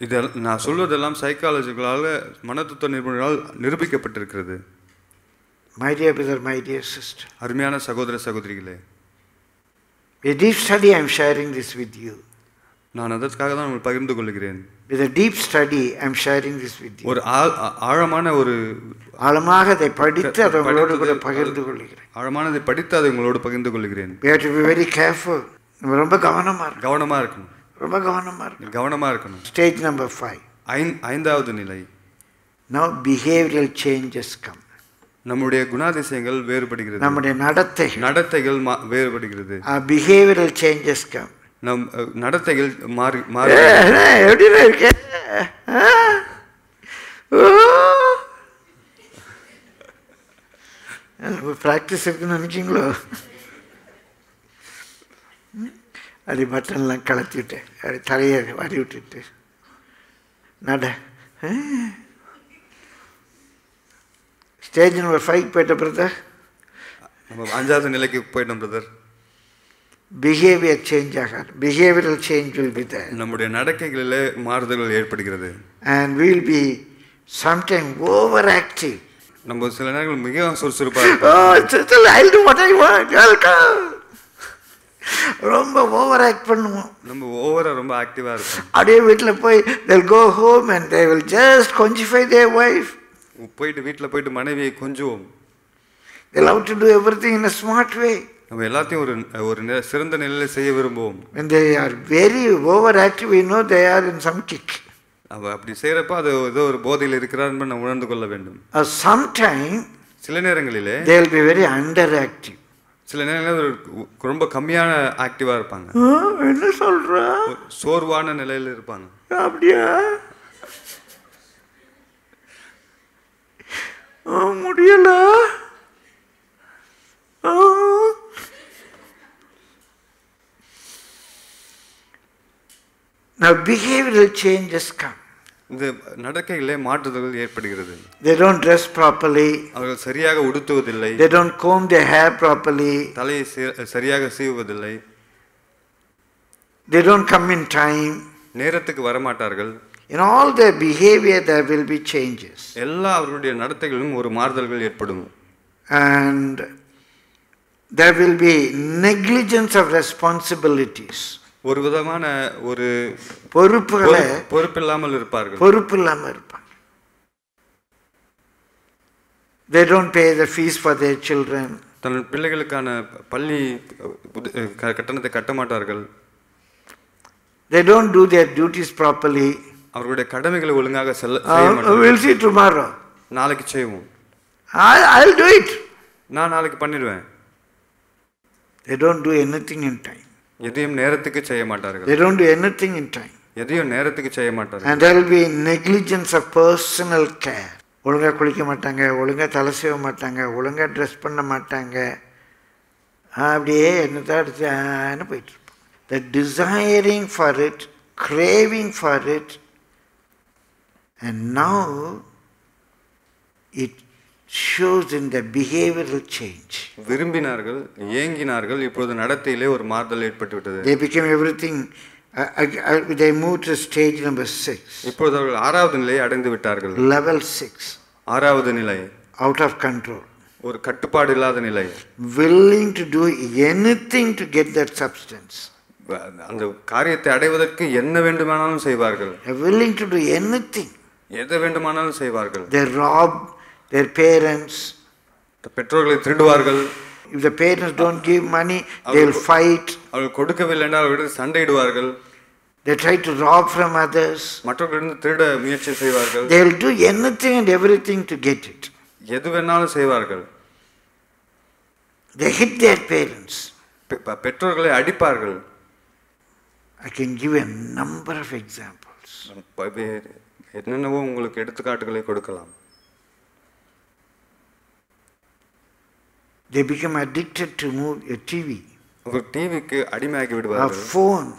இது நான் சொல்வதெல்லாம் சைக்காலஜிகளால மனதத்துவ நிபுணர்களால் நிரூபிக்கப்பட்டிருக்கிறது. My dear brother, my dear sister. அருமையான சகோதர சகோதரிகளே, a deep study I am sharing this with you. நான் அதற்காக தான் உங்களுக்கு பகிர்ந்து கொள்கிறேன். With a deep study I am sharing this with you. ஒரு ஆழமாக அதை படித்து அதை உங்களோடு கூட பகிர்ந்து கொள்கிறேன். ஆழமானதை படித்து அதை உங்களோடு பகிர்ந்து கொள்கிறேன். We have to be very careful. ரொம்ப கவனமா இருக்கணும். ரொம்ப கவனமா இருக்கணும். Stage number 5. ஐந்தாவது நிலை. Now behavioral changes come. நம்முடைய குணாதிசயங்கள் வேறுபடுகிறது. நம்முடைய நடத்தைகள் வேறுபடுகிறது. behavioral changes come. நம் நடத்தைகள் மாறி எப்படி இருக்கு? பிராக்டிஸ் இருக்குன்னு நினைச்சிங்களோ? அப்படி பட்டன்லாம் கலத்தி விட்டேன், அப்படி தலையை வாரி விட்டுட்டு நட. ஸ்டேஜ் நம்பர் 5 போயிட்ட பிரதர். நம்ம 5வது நிலைக்கு போயிட்டோம் பிரதர். பிஹேவியர் சேஞ்ச் ஆகாது. Behavioural change will be there. நம்முடைய நடக்கைகளிலே மாறுதல்கள் ஏற்படுகிறது. And we will be sometime overactive. நம்ம சில நேரங்கள் மிக சுறுசுறுப்பா இருப்போம். I'll do what I want. I'll come. ரொம்ப ஓவர் ஆக்ட் பண்ணுவோம். நம்ம ஓவரா ரொம்ப ஆக்டிவா இருப்போம். அப்படியே வீட்டில் போய் they'll go home and they will just conjify their wife. போயிட்டு வீட்டில் போயிட்டு மனைவியை கொஞ்சுவோம். They love to do everything in a smart way. நம்ம எல்லாத்தையும் ஒரு சிறந்த நிலையில செய்ய விரும்புவோம். When they are very overactive, we know they are in some kick. அப்படி செய்யறப்ப அது ஏதோ ஒரு போதையில் இருக்கிறார்னு நம்ம உணர்ந்து கொள்ள வேண்டும். Sometime சில நேரங்களிலே they will be very underactive. சில நேரங்களில் ரொம்ப கம்மியான ஆக்டிவா இருப்பாங்க. என்ன சொல்ற? சோர்வான நிலையில இருப்பாங்க. அப்படியா? முடியல. Now behavioral changes come. இந்த நடக்கையிலே மாற்றுதல்கள் ஏற்படுகிறது. They don't dress properly. அவர்கள் சரியாக உடுத்துவதில்லை. They don't comb their hair properly. தலையை சரியாக சீவுவதில்லை. They don't come in time. நேரத்துக்கு வர மாட்டார்கள். In all their behavior there will be changes. எல்லா அவர்களுடைய நடத்தைகளிலும் ஒரு மாறுதல்கள் ஏற்படும். And There will be negligence of responsibilities. ஒரு விதமான ஒரு பொறுப்பில்லாமல் இருப்பார்கள். They don't pay the fees for their children. தன் பிள்ளைகளுக்கான பள்ளி கட்டணத்தை கட்ட மாட்டார்கள். They don't do their duties properly. அவர்களுடைய கடமைகளை ஒழுங்காக செய்ய மாட்டார்கள். We'll see tomorrow. நாளைக்கு செய்வோம். I'll do it. நான் நாளைக்கு பண்ணிடுவேன். They don't do anything in time. எதையும் நேரத்துக்கு செய்ய மாட்டார்கள். They don't do anything in time. எதையும் நேரத்துக்கு செய்ய மாட்டார்கள். And there will be negligence of personal care. ஒழுங்கா குளிக்க மாட்டாங்க, ஒழுங்கா தலை சீவ மாட்டாங்க, ஒழுங்கா ட்ரெஸ் பண்ண மாட்டாங்க. அப்படியே என்னதான் எடுத்து போயிட்டு இருப்போம். The desiring for it, craving for it, and now it shows in the behavioral change. விரும்பினார்கள், ஏங்கினார்கள், இப்போது நடத்தையிலே ஒரு மாறுதல் ஏற்பட்டு விட்டது. They became everything. They moved to stage number 6. இப்போது அவர்கள் 6வது நிலையை அடைந்து விட்டார்கள். Level 6. 6வது நிலை. Out of control. ஒரு கட்டுப்பாடு இல்லாத நிலை. Willing to do anything to get that substance. அந்த காரியத்தை அடைவதற்கு என்ன வேண்டுமானாலும் செய்வார்கள். Willing to do anything. எதை வேண்டுமானாலும் செய்வார்கள். They rob their parents. பெற்றோர்களை திருடுவார்கள். If the parents don't give money, they will fight. அவர்கள் கொடுக்கவில்லை என்றால் அவர்கள் சண்டையிடுவார்கள். They try to rob from others. மற்றவர்களிடம் திருட முயற்சி செய்வார்கள். They will do anything and everything to get it. எது வேணாலும் செய்வார்கள். They hit their parents. பெற்றோர்களை அடிப்பார்கள். I can give a number of examples. என்னென்னவோ உங்களுக்கு எடுத்துக்காட்டுகளை கொடுக்கலாம். They become addicted to a TV. ஒரு டிவிக்கு அடிமையாகி விடுவார்கள். A phone.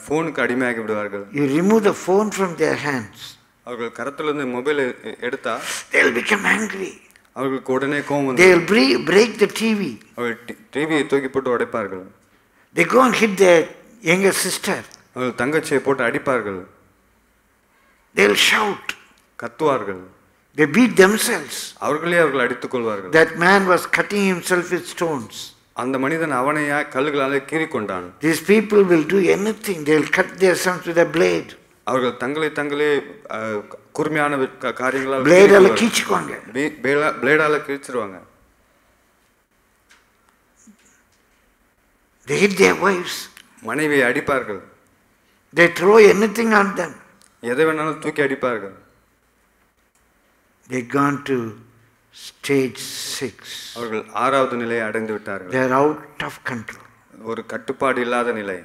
ஃபோனுக்கு அடிமையாகி விடுவார்கள். You remove the phone from their hands. அவர்கள் கரத்திலிருந்து மொபைலை எடுத்தா they will become angry. அவர்களுக்கு உடனே கோபம் வந்து they will break the TV. அவர்கள் டிவியை தூக்கி போட்டு உடைப்பார்கள். They go and hit their younger sister. அவர்கள் தங்கச்சியை போட்டு அடிப்பார்கள். They will shout. கத்துவார்கள். They beat themselves. அவர்களே அவர்கள் அடித்துக் கொள்வார்கள். That man was cutting himself with stones. அந்த மனிதன் அவனை கல்லுகளாலே கீறிக்கொண்டான். These people will do anything. They will cut themselves with a blade. அவர்கள் தங்களே கூர்மையான காரியங்களால் பிளேடால கீச்சுவாங்க. பிளேடால கீச்சிடுவாங்க. They hit their wives. மனைவியை அடிப்பார்கள். They throw anything on them. எதை வேணாலும் தூக்கி அடிப்பார்கள். They gone to stage 6. அவர்கள் 6வது நிலையை அடைந்து விட்டார்கள். They are out of control. ஒரு கட்டுப்பாடு இல்லாத நிலை.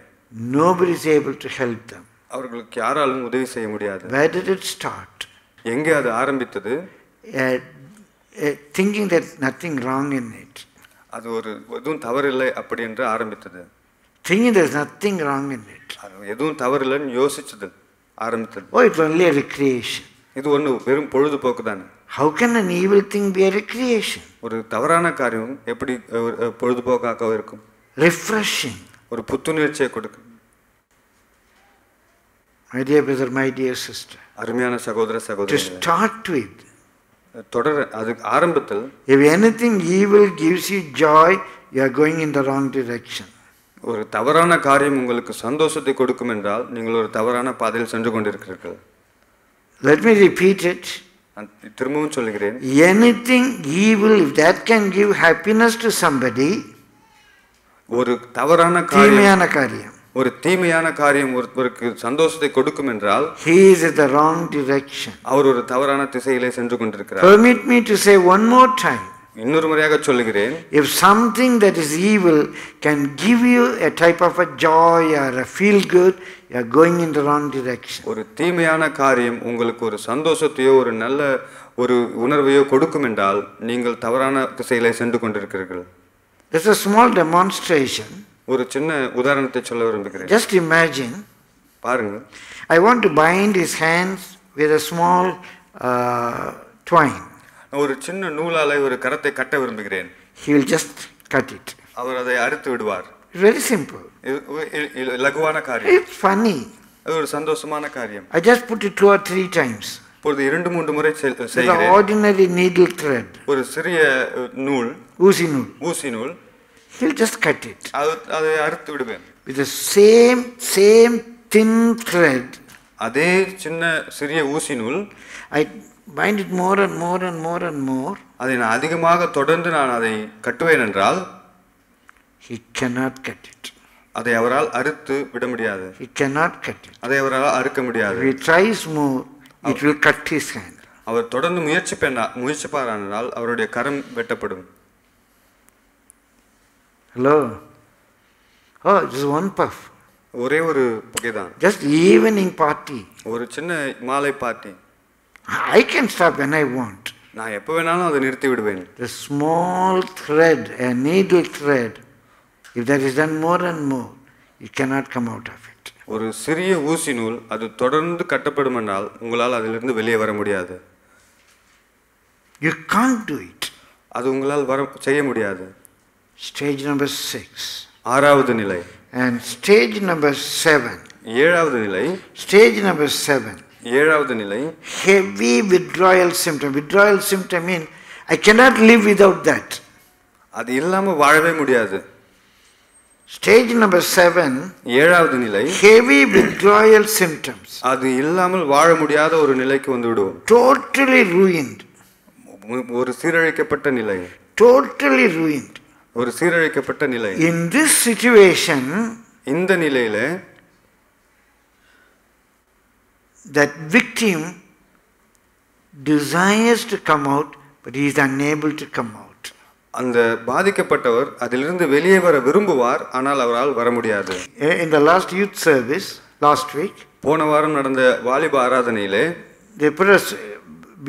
Nobody is able to help them. அவர்களுக்கு யாராலும் உதவி செய்ய முடியாது. Where did it start? எங்கே அது ஆரம்பித்தது? Thinking that nothing wrong in it. அது ஒரு எதுவும் தவறில்லை அப்படி என்று ஆரம்பித்தது. Thinking there is nothing wrong in it. எதுவும் தவறில்லைன்னு யோசிச்சது ஆரம்பித்தது. Oh, it's only a recreation. இது ஒன்று வெறும் பொழுதுபோக்கு தானே. How can an evil thing be a recreation? ஒரு தவறான காரியம் எப்படி பொழுதுபோக்காக இருக்கும்? Refreshing. ஒரு புத்துணர்ச்சியை கொடுக்கும். My dear brother, my dear sister. அருமையான சகோதர சகோதரி. To start with. தொடர அது ஆரம்பத்தில் if anything evil gives you joy, you are going in the wrong direction. ஒரு தவறான காரியம் உங்களுக்கு சந்தோஷத்தை கொடுக்கும் என்றால் நீங்கள் ஒரு தவறான பாதையில் சென்று கொண்டிருக்கிறீர்கள். Let me repeat it. திரும்பவும் சொல்கிறேன். Anything evil, if that can give happiness to somebody, ஒரு தவறான காரியம் ஒரு தீமையான காரியம் ஒருவருக்கு சந்தோஷத்தை கொடுக்கும் என்றால் he is in the wrong direction. அவர் ஒரு தவறான திசையிலே சென்று கொண்டிருக்கிறார். Permit me to say one more time. இன்னொரு முறையாக சொல்லுகிறேன். If something that is evil can give you a type of a joy or a feel good, you are going in the wrong direction. ஒரு தீமையான காரியம் உங்களுக்கு ஒரு சந்தோஷத்தையோ ஒரு நல்ல ஒரு உணர்வையோ கொடுக்கும் என்றால் நீங்கள் தவறான திசையிலே சென்று கொண்டிருக்கிறீர்கள். There's a small demonstration. ஒரு சின்ன உதாரணத்தை சொல்ல விரும்புகிறேன். Just imagine. பாருங்க. I want to bind his hands with a small twine. ஒரு சின்ன நூலால ஒரு கரத்தை கட்ட விரும்புகிறேன். He will just cut it. அவர் அதை அறுத்து விடுவார். Very simple. லகுவான காரியம். It's funny. அது ஒரு சந்தோஷமான காரியம். I just put it 2 or 3 times. இப்பொழுது 2-3 முறை செய்கிறேன். The ordinary needle thread. ஒரு சிறிய நூல். ஊசி நூல். ஊசி நூல். he'll just cut it. அதை அறுத்து விடுவேன். With the same thin thread, அதே சின்ன சிறிய ஊசி நூல், I bind it more and more and more and more. அதை நான் அதிகமாக தொடர்ந்து நான் அதை கட்டுவேன் என்றால், he cannot cut it. அதை அவரால் அறுத்து விட முடியாது. He cannot cut it. அதை அவரால் அறுக்க முடியாது. If he tries more, it will cut his hand. அவர் தொடர்ந்து முயற்சிப்பாரானால் அவருடைய கரம் வெட்டப்படும். Hello. Oh, just one puff. ஒரே ஒரு புகைதான். Just evening party. ஒரு சின்ன மாலை party. I can stop when I want. நான் எப்போ வேணாலும் அதை நிறுத்தி விடுவேன். The small thread, a needle thread, if that is done more and more, you cannot come out of it. ஒரு சிறிய ஊசி நூல் அது தொடர்ந்து கட்டப்படுமானால் உங்களால் அதிலிருந்து வெளியே வர முடியாது. You can't do it. அது உங்களால் செய்ய முடியாது. Stage number 6. ஆறாவது நிலை. And stage number 7. ஏழாவது நிலை. Stage number 7. ஏழாவது நிலை. Heavy withdrawal symptom. Withdrawal symptom means I cannot live without that. அது இல்லாம வாழவே முடியாது. Stage number 7. ஏழாவது நிலை. Heavy withdrawal symptoms. அது இல்லாமல் வாழ முடியாத ஒரு நிலைக்கு வந்து விடுவோம். Totally ruined. ஒரு சீரழிக்கப்பட்ட நிலை. Totally ruined. ஒரு சீரழிக்கப்பட்ட நிலை. In this situation, இந்த நிலையில that victim desires to come out, but he is unable to come out. அந்த பாதிக்கப்பட்டவர் அதிலிருந்து வெளியே வர விரும்புவார், ஆனால் அவரால் வர முடியாது. In the last youth service last week, போன வாரம் நடந்த வாலிப ஆராதனையிலே they put a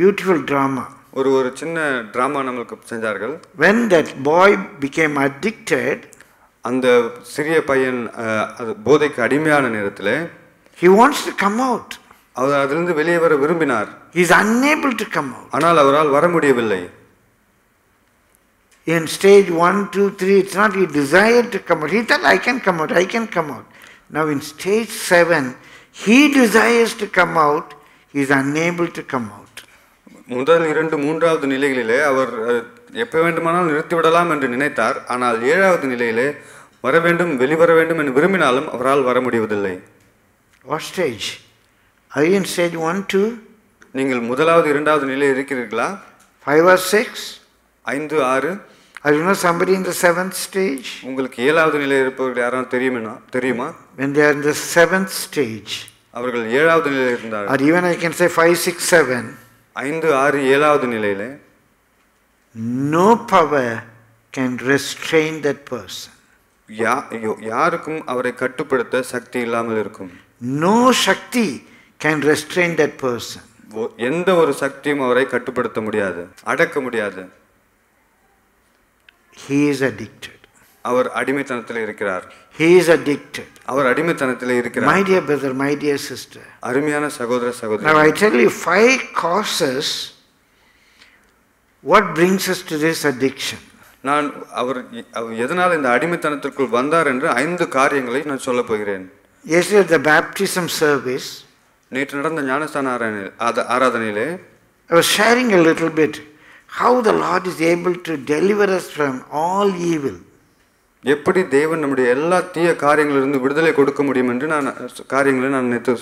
beautiful drama. ஒரு சின்ன டிராமா நமக்கு செஞ்சார்கள். When that boy became addicted, அந்த சிறிய பையன் அது போதைக்கு அடிமையான நேரத்தில் he wants to come out. அவர் அதிலிருந்து வெளியே வர விரும்பினார். He is unable to come out. ஆனால் அவரால் வர முடியவில்லை. In stage 1, 2, 3, it's not he desired to come out. He thought, I can come out, I can come out. Now in stage 7, he desires to come out, he is unable to come out. முதல் 2, 3வது நிலைகளிலே அவர் எப்போ வேண்டுமானாலும் நிறுத்திவிடலாம் என்று நினைத்தார். ஆனால் 7வது நிலையிலே வர வேண்டும், வெளிவர வேண்டும் என்று விரும்பினாலும் அவரால் வர முடிவதில்லை. What stage? Are you in stage 1, 2? நீங்கள் 1வது 2வது நிலையில் இருக்கிறீர்களா? 5 or 6? 5, 6? Or you know somebody in the 7th stage? உங்களுக்கு 7வது நிலையில் இருப்பவர்கள் யாரும் தெரியுமா? When they are in the 7th stage. அவர்கள் 7வது நிலையில் இருந்தார்கள். Or even I can say 5, 6, 7. 5, 6, 7வது நிலையிலே no power can restrain that person. யாருக்கும் அவரை கட்டுப்படுத்த சக்தி இல்லாமல் இருக்கும். No shakti can restrain that person. எந்த ஒரு சக்தியும் அவரை கட்டுப்படுத்த முடியாது, அடக்க முடியாது. He is addicted. அவர் அடிமைத்தனத்தில் இருக்கிறார். He is addicted. அவர் அடிமைத்தனத்தில் இருக்கிறார். My dear brother, my dear sister. அருமையான சகோதர சகோதரி. Now I tell you 5 causes what brings us to this addiction. நான் அவர் எதனால் இந்த அடிமைத்தனத்திற்குள் வந்தார் என்று 5 காரியங்களை நான் சொல்ல போகிறேன். Yesterday at the baptism service, நேற்று நடந்த ஞானஸ்தான ஆராதனையிலே I was sharing a little bit how the Lord is able to deliver us from all evil. எப்படி தேவன் நம்முடைய எல்லா தீய காரியங்களிலிருந்து விடுதலை கொடுக்க முடியும் என்று காரியங்களை நான் நேற்று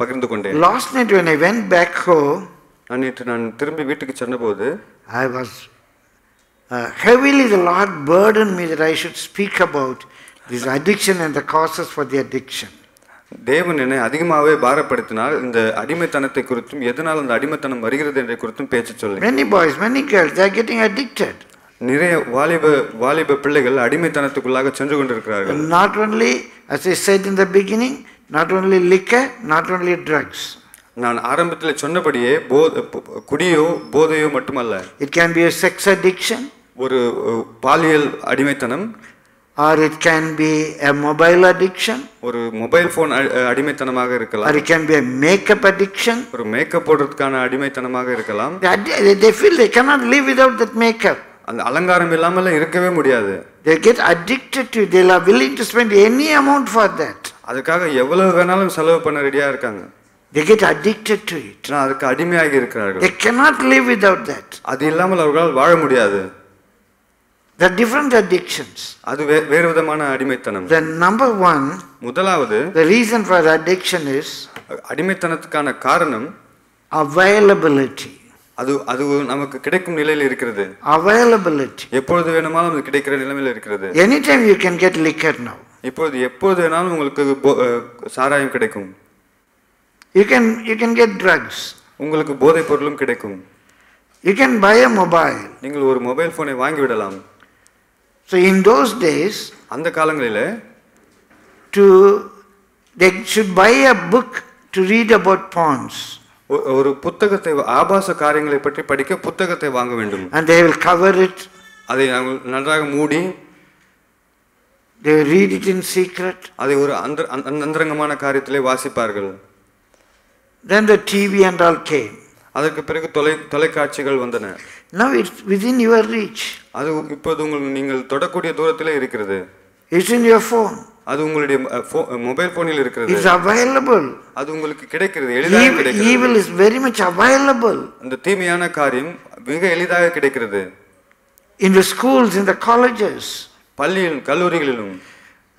பகிர்ந்து கொண்டேன். Last night when I went back home, நான் திரும்பி வீட்டுக்கு சென்றபோது I was heavily the Lord burdened me that I should speak about this addiction and the causes for the addiction. தேவன் என்னை அதிகமாகவே பாரப்படுத்தினார். இந்த அடிமைத்தனத்தை குறித்தும் எதனால் அந்த அடிமைத்தனம் வருகிறது என்ற குறித்தும் பேச்சு சொல்லி. Many boys, many girls, they are getting addicted. நிறைய வாலிப பிள்ளைகள் அடிமைத்தனத்துக்குள்ளாக சென்று கொண்டிருக்கிறார்கள். Not only, as I said in the beginning, not only liquor, not only drugs. நான் ஆரம்பத்தில் சொன்னபடியே குடியோ போதையோ மட்டுமல்ல. It can be a sex addiction. ஒரு பாலியல் அடிமைத்தனம். Or it can be a mobile addiction. ஒரு மொபைல் போன் அடிமைத்தனமாக இருக்கலாம். Or it can be a makeup addiction. ஒரு மேக்கப் போடுறதுக்கான அடிமைத்தனமாக இருக்கலாம். They feel they cannot live without that makeup. அந்த அலங்காரம் இல்லாமல் இருக்கவே முடியாது. They get addicted to it. They are willing to spend any amount for that. அதுக்காக எவ்வளவு வேணாலும் செலவு பண்ண ரெடியா இருக்காங்க. They get addicted to it. அதுக்கு அடிமையாகி இருக்கிறார்கள். They cannot live without that. அது இல்லாமல் அவர்களால் வாழ முடியாது. There are different addictions. அது வேறு விதமான அடிமைத்தனம். The number one, முதலாவது, the reason for addiction is அடிமைத்தனத்துக்கான காரணம் availability. அது நமக்கு கிடைக்கும் நிலையில் இருக்கிறது. Availability. எப்பொழுது வேணுமானாலும் அது கிடைக்கிற நிலையில் இருக்கிறது. Anytime you can get liquor now. எப்பொழுது வேணாலும் உங்களுக்கு சாராயம் கிடைக்கும். You can get drugs. உங்களுக்கு போதைப் பொருளும் கிடைக்கும். You can buy a mobile. நீங்கள் ஒரு மொபைல் போனை வாங்கி விடலாம். So in those days, அந்த காலங்களிலே they should buy a book to read about pawns. ஒரு புத்தகத்தை, ஆபாச காரியங்களை பற்றி படிக்க புத்தகத்தை வாங்க வேண்டும். And they will cover it. அதை நன்றாக மூடி they will read it in secret. அதை ஒரு அந்தரங்கமான காரியத்திலே வாசிப்பார்கள். Then the TV and all came. அதற்கு பிறகு தொலைக்காட்சிகள் வந்தன. Now it's within your reach. அது இப்போது நீங்கள் தொடக்கூடிய தூரத்திலே இருக்கிறது. It's in your phone. அது உங்களுடைய மொபைல் போனில் இருக்கிறது. It's available. அது உங்களுக்கு கிடைக்கிறது, எளிதாக கிடைக்கிறது. Evil is very much available. அந்த தீமையான காரியம் மிக எளிதாக கிடைக்கிறது. In the schools, in the colleges, பள்ளியில், கல்லூரிகளிலும்.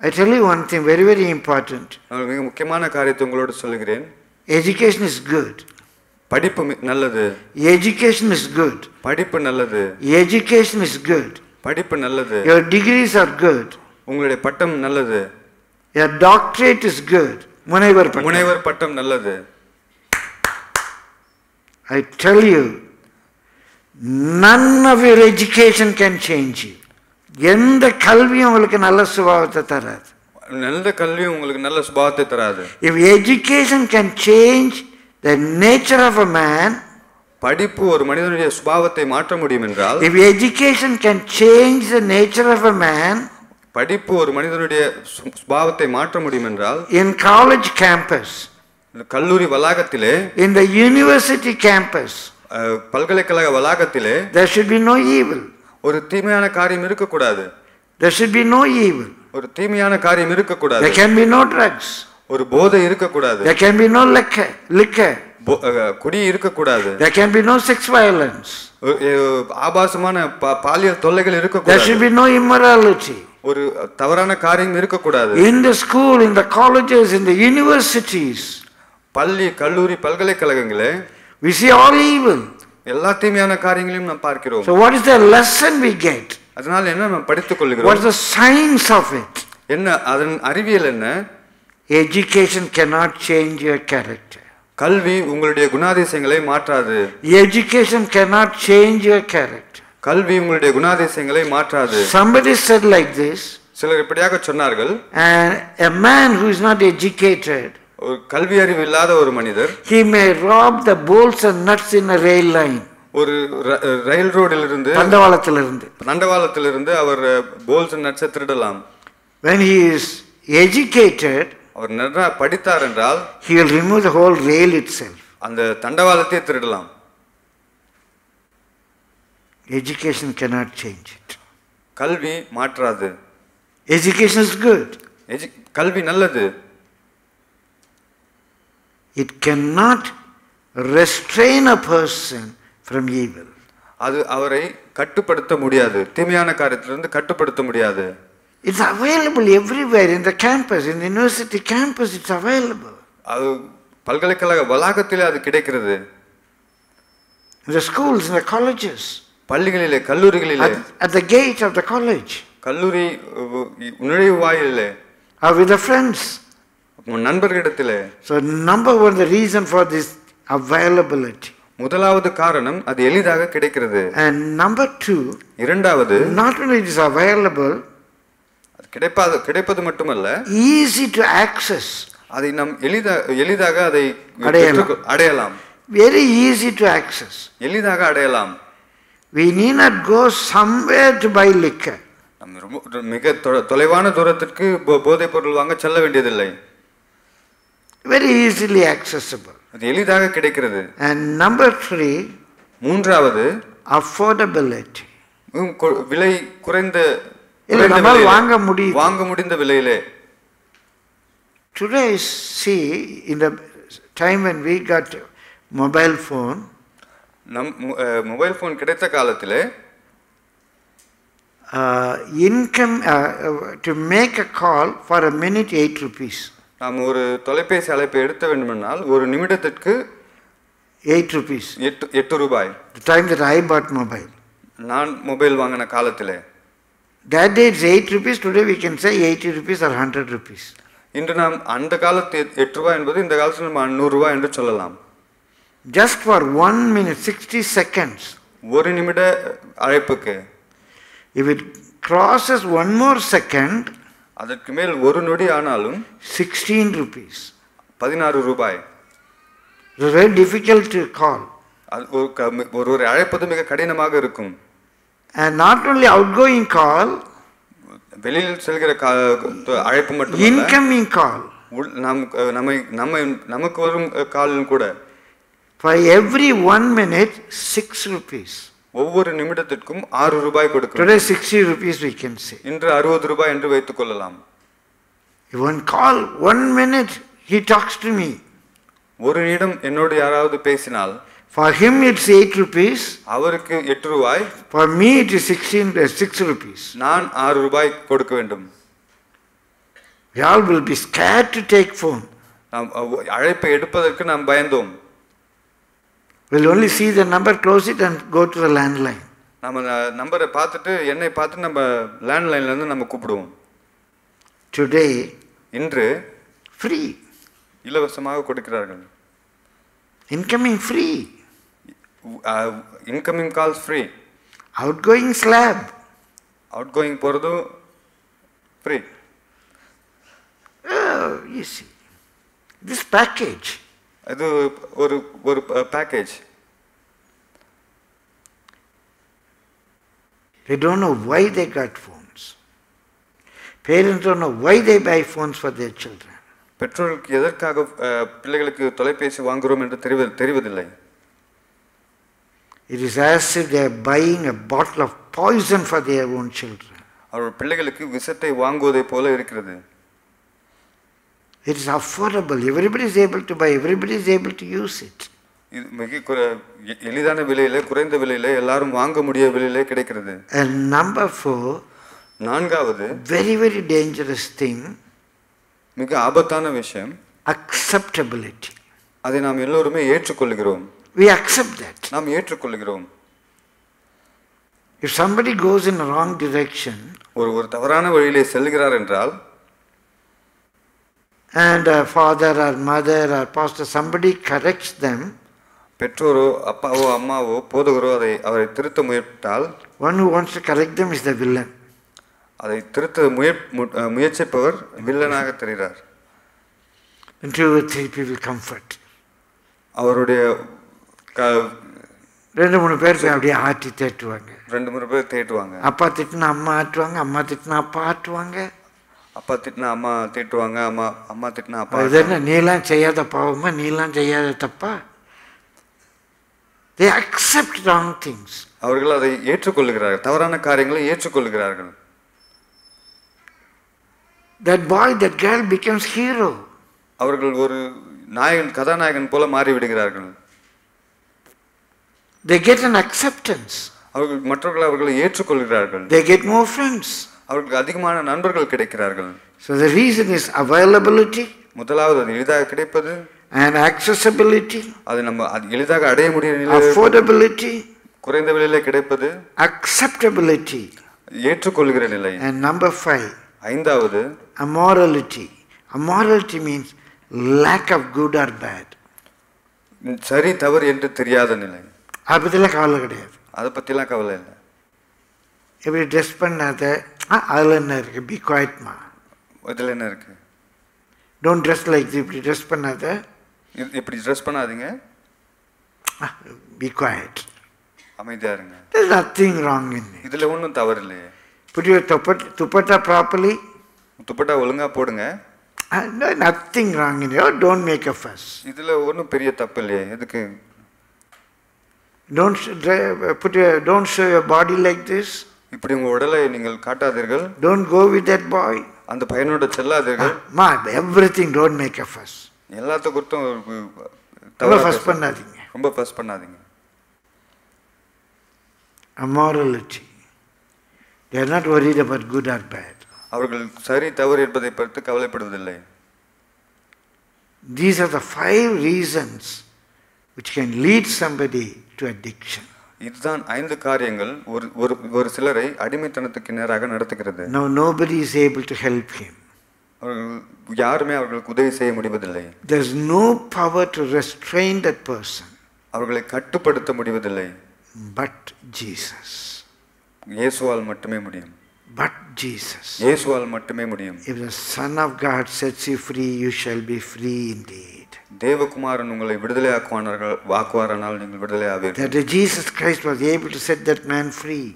I tell you one thing very very important. நான் மிக முக்கியமான காரியத்தை உங்களோடு சொல்கிறேன். Education is good. படிப்பு நல்லது. Education is good. படிப்பு நல்லது. Education is good. படிப்பு நல்லது. Your degrees are good. உங்களுடைய பட்டம் நல்லது. Your doctorate is good. முனைவர் பட்டம் நல்லது. I tell you, none of your education can change you. எந்த கல்வியும் உங்களுக்கு நல்ல சுபாவத்தை தராது. நல்ல கல்வி உங்களுக்கு நல்ல சுபாவத்தை தராது. If education can change the nature of a man, படிப்பு ஒரு மனிதனுடைய சுபாவத்தை மாற்ற முடியும் என்றால், if education can change the nature of a man, படிப்பு ஒரு மனிதனுடைய சுபாவத்தை மாற்ற முடியும் என்றால், in college campus, கல்லூரி வளாகத்திலே, in the university campus, பல்கலைக்கழக வளாகத்திலே, there should be no evil. ஒரு தீமையான காரியம் இருக்க கூடாது. There should be no evil. ஒரு தீமையான காரியம் இருக்க கூடாது. There can be no drugs. ஒரு போதை இருக்க கூடாது. There can be no liquor. குடி இருக்க கூடாது. There can be no sex violence. ஆபாசமான பாலியல் தொல்லைகள் இருக்க கூடாது. There should be no immorality. ஒரு தவறான காரியம் இருக்க கூடாது. In the school, in the colleges, in the universities, பள்ளி, கல்லூரி, பல்கலைக்கழகங்களே, we see all evil. எல்லா தீமையான காரியங்களையும் நாம் பார்க்கிறோம். So what is the lesson we get? அதனால என்ன நாம் படித்துக் கொள்கிறோம்? What is the science of it? என்ன அதன் அறிவியல் என்ன? Education cannot change your character. கல்வி உங்களுடைய குணாதிசயங்களை மாற்றாது. Education cannot change your character. கல்வி உங்களுடைய குணாதிசயங்களை மாற்றாது. Somebody said like this. சிலர் இப்படியாக சொன்னார்கள். And a man who is not educated, ஒரு கல்வி அறிவு இல்லாத ஒரு மனிதர், he may rob the bolts and nuts in a rail line. ஒரு ரயில் ரோடிலிருந்து, தண்டவாளத்திலிருந்து அவர் போல்ஸ் அண்ட் நட்ஸை திருடலாம். When he is educated, அவர் நல்லா படித்தார் என்றால், he will remove the whole rail itself. அந்த தண்டவாளத்தை திருடலாம். Education cannot change it. கல்வி மாற்றாது. Education is good. கல்வி நல்லது. It cannot restrain a person from evil. அது அவரை கட்டுப்படுத்த முடியாது. தீமையான காரியத்திலிருந்து கட்டுப்படுத்த முடியாது. It's available everywhere in the campus, in the university campus it's available. அது பல்கலைக்கழக வளாகத்திலே அது கிடைக்கிறது. In the schools, in the colleges, பள்ளிகளிலே, கல்லூரிகளிலே, at the gate of the college, கல்லூரி நுழைவு வாயிலிலே, or with the friends, நண்பர்களிடத்திலே. So number one, the reason for this availability. முதலாவது காரணம் அது எளிதாக கிடைக்கிறது. And number two, இரண்டாவது, not only it is available, கிடைப்பது மட்டுமல்ல, easy to access. அதை நாம் எளிதாக அதை அடையலாம். Very easy to access. எளிதாக அடையலாம். We need not go somewhere to buy liquor. மிக தொலைவான தூரத்திற்கு போதைப் பொருள் வாங்க செல்ல வேண்டியதில்லை. Very easily accessible. அது எளிதாக கிடைக்கிறது. And number three, மூன்றாவது, affordability. விலை குறைந்த, வாங்க முடிந்த விலையிலே. Today see, in the time when we got mobile phone, mobile phone கிடைத்த காலத்திலே income to make a call for a minute 8 rupees. நாம் ஒரு தொலைபேசி அழைப்பை எடுக்க வேண்டுமென்றால் ஒரு நிமிடத்திற்கு 8 rupees. 8 ரூபாய். The time that I bought mobile. நான் மொபைல் வாங்கின காலத்திலே. That day it's 8 rupees. Today we can say 80 rupees or 100 rupees. இன்று நாம் அந்த காலத்து 8 ரூபாய் என்பது இந்த காலத்தில் நம்ம 100 ரூபாய் என்று சொல்லலாம். Just for 1 minute 60 seconds. ஒரு நிமிட அழைப்புக்கு. If it crosses one more second, அதற்கு மேல் ஒரு நொடி ஆனாலும் 16 rupees. 16 ரூபாய். It is very difficult to call. ஒரு அழைப்பது மிக கடினமாக இருக்கும். And not only outgoing call, வெளியில் செல்கிற அழைப்பு மட்டுமல்ல, incoming call. நமக்கு வரும் காலிலும் கூட. For every 1 minute 6 rupees. ஒவ்வொரு நிமிடத்திற்கும் 6 ரூபாய் கொடுக்கிறோம். Today 60 rupees we can say. இன்று 60 ரூபாய் என்று வைத்துக் கொள்ளலாம். If one call 1 minute he talks to me. ஒரு நிமிடம் என்னோடு யாராவது பேசினால் for him it's 8 rupees. அவருக்கு 8 ரூபாய். For me it is 6 rupees. நான் 6 ரூபாய் கொடுக்க வேண்டும். We all will be scared to take phone. நாம் அழைப்பை எடுப்பதற்கு நாம் பயந்தோம். We'll only see the number, close it and go to the landline. நம்ம நம்பரை பார்த்துட்டு என்னை பார்த்து நம்ம லேண்ட்லைன்ல இருந்து நம்ம கூப்பிடுவோம். Today இன்று free. இலவசமாக கொடுக்கிறார்கள். Incoming free. Incoming calls free. Outgoing slab. Outgoing போறது free. You see. This package. அது ஒரு package. They don't know why they got phones. Parents don't know why they buy phones for their children. பெற்றோர்களுக்கு எதற்காக பிள்ளைகளுக்கு தொலைபேசி வாங்குறோம் என்று தெரிவதில்லை. It is as if they are buying a bottle of poison for their own children. அவர்கள் பிள்ளைகளுக்கு விஷத்தை வாங்குவதை போல இருக்கிறது. It is affordable. Everybody is able to buy. Everybody is able to use it. இது மிக எளிதான விலையிலே, குறைந்த விலையிலே, எல்லாரும் வாங்க முடிய விலையிலே கிடைக்கிறது. And number 4, நான்காவது very very dangerous thing, மிக ஆபத்தான விஷயம், acceptability. அதை நாம் எல்லோருமே ஏற்றுக்கொள்கிறோம். We accept that. நாம் ஏற்றுக்கொள்கிறோம். If somebody goes in a wrong direction, ஒரு தவறான வழியிலே செல்கிறார் என்றால், and a father or mother or pastor, somebody corrects them, பெற்றோரோ அப்பாவோ அம்மாவோ போதகரோ அவரை திருத்த முயற்சித்தால், one who wants to correct them is the villain. அதை திருத்த முயற்சிப்பவர் வில்லனாக தெரிகிறார். And 2 or 3 people comfort. அவருடைய 2-3 பேர் அப்படியே ஆட்டி தேட்டுவாங்க. 2-3 பேர் தேட்டுவாங்க. அப்பா திட்டினா அம்மா ஆட்டுவாங்க, அம்மா திட்டினா அப்பா ஆட்டுவாங்க. அப்பா திட்டினா அம்மா திட்டுவாங்க, அம்மா திட்டினா அப்பா. இது என்ன, நீலாம் செய்யாத பாவமா, நீலாம் செய்யாத தப்பா? They accept wrong things. அவர்கள் அதை ஏற்றுக்கொள்கிறார்கள், தவறான காரியங்களை ஏற்றுக்கொள்கிறார்கள். That boy, that girl becomes hero. அவர்கள் ஒரு கதாநாயகன் போல மாறி விடுகிறார்கள். They get an acceptance. மற்றவர்கள் அவர்களை ஏற்றுக்கொள்கிறார்கள். They get more friends. அவர்களுக்கு அதிகமான நண்பர்கள் கிடைக்கிறார்கள். So the reason is availability. முதலாவது அது எளிதாக கிடைப்பது. And accessibility. அது நம்ம எளிதாக அடைய முடிய நிலை. Affordability. குறைந்த விலையிலே கிடைப்பது. Acceptability. ஏற்றுக்கொள்கிற நிலை. And number 5. ஐந்தாவது Amorality. Amorality means lack of good or bad. சரி தவறு என்று தெரியாத நிலை. அதை பற்றிலாம் கவலை கிடையாது. அதை பற்றிலாம் கவலை இல்லை. இப்படி ட்ரெஸ் பண்ணாத, அதில் என்ன இருக்குது, பி குவாய்ட்மா, இதில் என்ன இருக்குது, டோன்ட் ட்ரெஸ் லைக் இப்படி ட்ரெஸ் பண்ணாத, இப்படி ட்ரெஸ் பண்ணாதீங்க, பி குவாய்ட், அமைதியாக இருங்க. There's nothing wrong in it. இதில் ஒன்றும் தவறு இல்லையே. Put your dupatta properly. Dupatta ஒழுங்காக போடுங்க. No, nothing wrong in it. Don't make a fuss. இதில் ஒன்றும் பெரிய தப்பு இல்லையே, எதுக்கு? Don't show your body like this. இப்படி உங்கள் உடலை நீங்கள் காட்டாதீர்கள். Don't go with that boy. அந்த பையனோட செல்லாதீர்கள். Everything, don't make a fuss. எல்லாத்த குறித்தும் ரொம்ப ஃபஸ் பண்ணாதீங்க. ரொம்ப ஃபஸ் பண்ணாதீங்க. Immorality. They are not worried about good or bad. அவர்கள் சரி தவறு என்பதை பற்றி கவலைப்படுவதில்லை. These are the 5 reasons which can lead somebody to addiction. இதுதான் 5 காரியங்கள் ஒரு சிலரை அடிமைத்தனத்துக்கு நேராக நடத்துகிறது. Now nobody is able to help him. யாருமே அவர்களுக்கு உதவி செய்ய முடிவதில்லை. There is no power to restrain that person. அவர்களை கட்டுப்படுத்த முடிவதில்லை. But Jesus. இயேசுவால் மட்டுமே முடியும். But Jesus. இயேசுவால் மட்டுமே முடியும். If the Son of God sets you free, you shall be free indeed. தேவகுமாரன் உங்களை விடுதலையாக்குவாரானால் நீங்கள் விடுதலையாவீர்கள். That Jesus Christ was able to set that man free.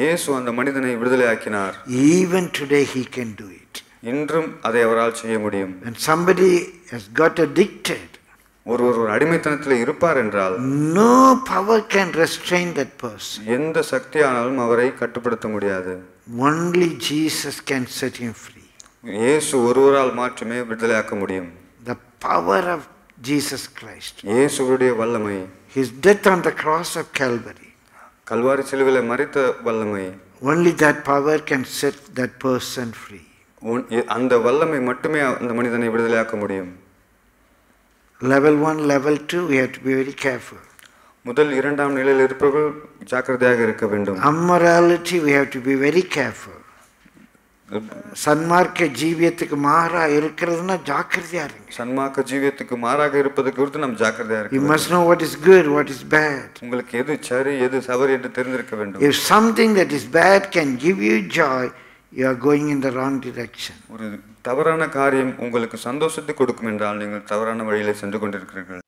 இயேசு அந்த மனிதனை விடுதலையாக்கினார். Even today he can do it. இன்றும் அதை அவரால் செய்ய முடியும். When somebody has got addicted, ஒரு அடிமைத்தனத்தில் இருப்பார் என்றால் no power can restrain that person. எந்த சக்தியானாலும் அவரை கட்டுப்படுத்த முடியாது. Only Jesus can set him free. இயேசு ஒருவரால் மட்டுமே விடுதலையாக்க முடியும். The power of Jesus Christ. இயேசுவுடைய வல்லமை. His death on the cross of Calvary. Kalvari சிலுவையிலே மரித்த வல்லமை. Only that power can set that person free. அந்த வல்லமை மட்டுமே அந்த மனிதனை விடுதலையாக்க முடியும். Level 1, level 2, we have to be very careful. முதல் இரண்டாம் நிலையில் இருப்பவர்கள் ஜாக்கிரதையாக இருக்க வேண்டும். Immorality, we have to be very careful. சன்மார்க்க ஜீவியத்துக்கு மாறா இருக்கிறதுனா ஜாக்கிரதையா இருங்க. சன்மார்க்க ஜீவியத்துக்கு மாறாக இருப்பது குறித்து நாம் ஜாக்கிரதையா இருக்க You வேண்டும். must know what is good, what is bad. உங்களுக்கு எது சரி எது தவறு என்று தெரிந்திருக்க வேண்டும். If something that is bad can give you joy, you are going in the wrong direction. ஒரு தவறான காரியம் உங்களுக்கு சந்தோஷத்தை கொடுக்கும் என்றால் நீங்கள் தவறான வழியிலே சென்று கொண்டிருக்கிறீர்கள்.